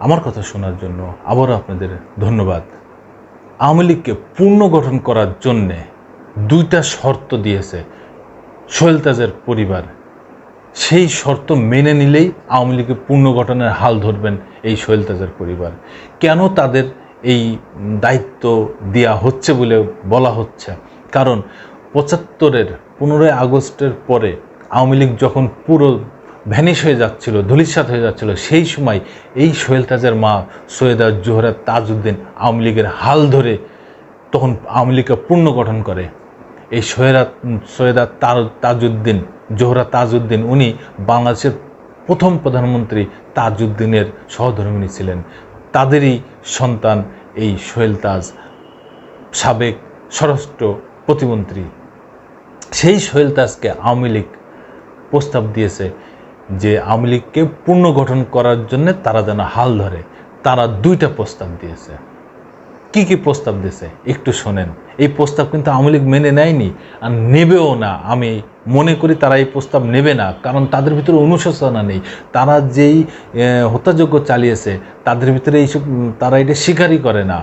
আমার কথা শোনার জন্য আবারও আপনাদের ধন্যবাদ। আওয়ামী লীগকে পুনর্গঠন করার জন্যে 2টা শর্ত দিয়েছে সোহেল তাজের পরিবার। সেই শর্ত মেনে নিলেই আওয়ামী লীগের পুনর্গঠনের হাল ধরবেন এই সোহেল তাজের পরিবার। কেন তাদের এই দায়িত্ব দেওয়া হচ্ছে বলে বলা হচ্ছে? কারণ 75-এর 15ই আগস্টের পরে আওয়ামী লীগ যখন পুরো ভ্যানিশ হয়ে যাচ্ছিল, ধূলিসাৎ হয়ে যাচ্ছিল, সেই সময় এই সোহেল তাজের মা সৈয়দা জোহরা তাজউদ্দিন আওয়ামী লীগের হাল ধরে তখন আওয়ামী লীগকে পুনর্গঠন করে। এই সৈয়দা তাজউদ্দিন জোহরা তাজউদ্দিন উনি বাংলাদেশের প্রথম প্রধানমন্ত্রী তাজউদ্দিনের সহধর্মিণী ছিলেন। তাদেরই সন্তান এই সোহেল তাজ, সাবেক স্বরাষ্ট্র প্রতিমন্ত্রী। সেই সোহেল তাজকে আওয়ামী লীগ প্রস্তাব দিয়েছে যে আওয়ামী লীগকে পুনর্গঠন করার জন্য তারা যেন হাল ধরে। তারা 2টা প্রস্তাব দিয়েছে। কি কি প্রস্তাব দিয়েছে একটু শোনেন। এই প্রস্তাব কিন্তু আওয়ামী লীগ মেনে নেয়নি আর নেবেও না। আমি মনে করি তারা এই প্রস্তাব নেবে না, কারণ তাদের ভিতরে অনুশোচনা নেই। তারা যেই হত্যাযজ্ঞ চালিয়েছে তাদের ভিতরে এইসব, তারা এটা স্বীকারই করে না।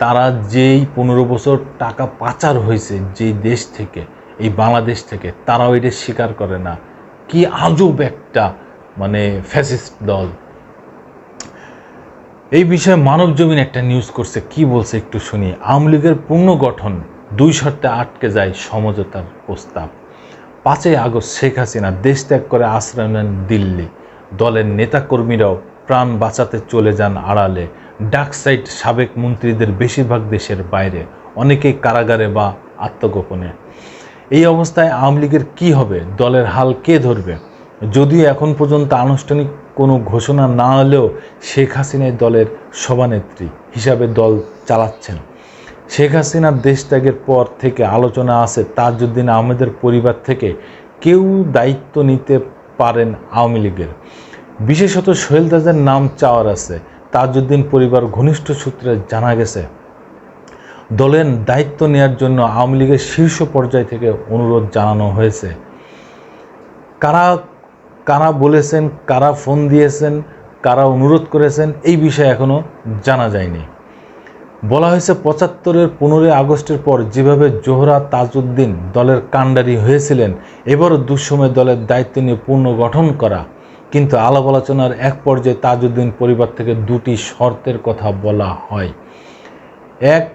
তারা যেই 15 বছর টাকা পাচার হয়েছে যেই দেশ থেকে, এই বাংলাদেশ থেকে, তারাও এটা স্বীকার করে না। কি আজব একটা ফ্যাসিস্ট দল। এই বিষয়ে মানবজমিন একটা নিউজ করছে, কি বলছে একটু শুনি। আওয়ামী লীগের পুনর্গঠন 2 শর্তে আটকে যায় সমঝোতার প্রস্তাব। 5ই আগস্ট শেখ হাসিনা দেশ ত্যাগ করে আশ্রয় নেন দিল্লি। দলের নেতাকর্মীরাও প্রাণ বাঁচাতে চলে যান আড়ালে। ডাকসাইট সাবেক মন্ত্রীদের বেশিরভাগ দেশের বাইরে, অনেকেই কারাগারে বা আত্মগোপনে। এই অবস্থায় আওয়ামী লীগের কী হবে? দলের হাল কে ধরবে? যদিও এখন পর্যন্ত আনুষ্ঠানিক কোনো ঘোষণা না হলেও শেখ হাসিনাই দলের সভানেত্রী হিসাবে দল চালাচ্ছেন। শেখ হাসিনার দেশ ত্যাগের পর থেকে আলোচনা আছে তাজউদ্দিন আহমেদের পরিবার থেকে কেউ দায়িত্ব নিতে পারেন আওয়ামী লীগের। বিশেষত সোহেল তাজের নাম চাওয়ার আছে। তাজউদ্দিন পরিবার ঘনিষ্ঠ সূত্রে জানা গেছে দলের দায়িত্ব নেওয়ার জন্য আওয়ামী লীগের শীর্ষ পর্যায় থেকে অনুরোধ জানানো হয়েছে। কারা কারা বলেছেন, কারা ফোন দিয়েছেন, কারা অনুরোধ করেছেন, এই বিষয়ে এখনও জানা যায়নি। বলা হয়েছে 75-এর 15ই আগস্টের পর যেভাবে জোহরা তাজউদ্দিন দলের কাণ্ডারি হয়েছিলেন, এবারও দুঃসময় দলের দায়িত্ব নিয়ে পুনর্গঠন করা। কিন্তু আলাপ আলোচনার এক পর্যায়ে তাজউদ্দিন পরিবার থেকে 2টি শর্তের কথা বলা হয়। 1,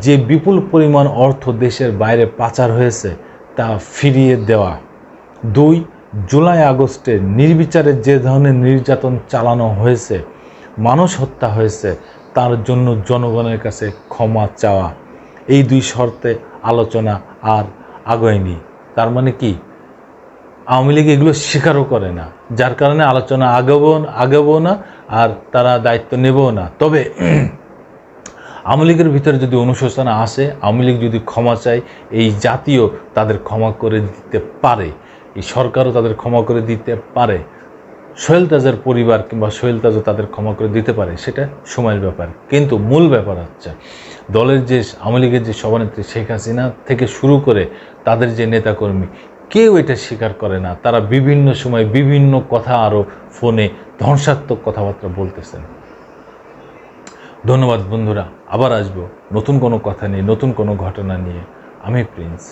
যে বিপুল পরিমাণ অর্থ দেশের বাইরে পাচার হয়েছে তা ফিরিয়ে দেওয়া। 2, জুলাই আগস্টে নির্বিচারে যে ধরনের নির্যাতন চালানো হয়েছে, মানুষ হত্যা হয়েছে, তার জন্য জনগণের কাছে ক্ষমা চাওয়া। এই 2 শর্তে আলোচনা আর আগায়নি। তার মানে কি? আওয়ামী লীগ এগুলো স্বীকারও করে না, যার কারণে আলোচনা আগাবো না আর তারা দায়িত্ব নেবেও না। তবে আওয়ামী লীগের ভিতরে যদি অনুশোচনা আসে, আওয়ামী লীগ যদি ক্ষমা চায়, এই জাতীয় তাদের ক্ষমা করে দিতে পারে, এই সরকারও তাদের ক্ষমা করে দিতে পারে, সোহেল তাজের পরিবার কিংবা সোহেল তাজও তাদের ক্ষমা করে দিতে পারে, সেটা সময়ের ব্যাপার। কিন্তু মূল ব্যাপার হচ্ছে দলের যে আওয়ামী লীগের যে সভানেত্রী শেখ হাসিনা থেকে শুরু করে তাদের যে নেতাকর্মী, কেউ এটা স্বীকার করে না। তারা বিভিন্ন সময় বিভিন্ন কথা আরও ফোনে ধ্বংসাত্মক কথাবার্তা বলতেছেন। ধন্যবাদ বন্ধুরা, আবার আসবো নতুন কোনো কথা নিয়ে, নতুন কোনো ঘটনা নিয়ে। আমি প্রিন্স।